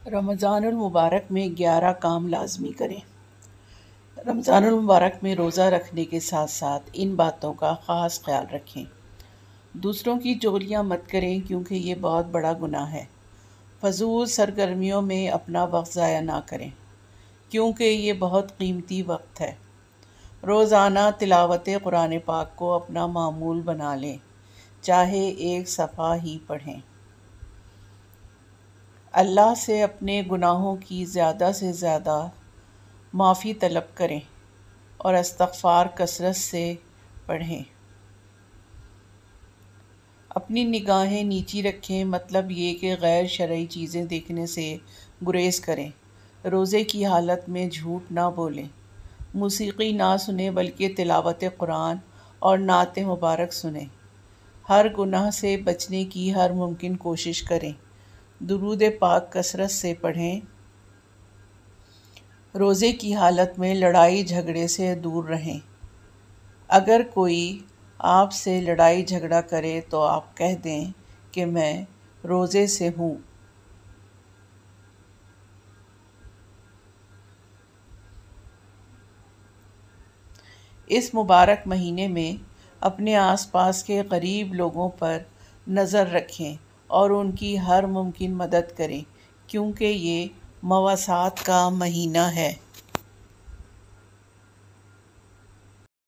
رمضان المبارک میں 11 کام لازمی کریں۔ رمضان المبارک میں روزہ رکھنے کے ساتھ ساتھ ان باتوں کا خاص خیال رکھیں۔ دوسروں کی چغلیاں مت کریں کیونکہ یہ بہت بڑا گناہ ہے۔ فضول سرگرمیوں میں اپنا وقت ضائع نہ کریں کیونکہ یہ بہت قیمتی وقت ہے۔ روزانہ تلاوت قرآن پاک کو اپنا معمول بنا لیں، چاہے ایک صفحہ ہی پڑھیں۔ اللہ سے اپنے گناہوں کی زیادہ سے زیادہ معافی طلب کریں اور استغفار کثرت سے پڑھیں۔ اپنی نگاہیں نیچی رکھیں، مطلب یہ کہ غیر شرعی چیزیں دیکھنے سے گریز کریں۔ روزے کی حالت میں جھوٹ نہ بولیں، موسیقی نہ سنیں بلکہ تلاوت قرآن اور نعت مبارک سنیں۔ ہر گناہ سے بچنے کی ہر ممکن کوشش کریں۔ درود پاک کثرت سے پڑھیں۔ روزے کی حالت میں لڑائی جھگڑے سے دور رہیں۔ اگر کوئی آپ سے لڑائی جھگڑا کرے تو آپ کہہ دیں کہ میں روزے سے ہوں۔ اس مبارک مہینے میں اپنے آس پاس کے غریب لوگوں پر نظر رکھیں اور ان کی ہر ممکن مدد کریں کیونکہ یہ مواسات کا مہینہ ہے۔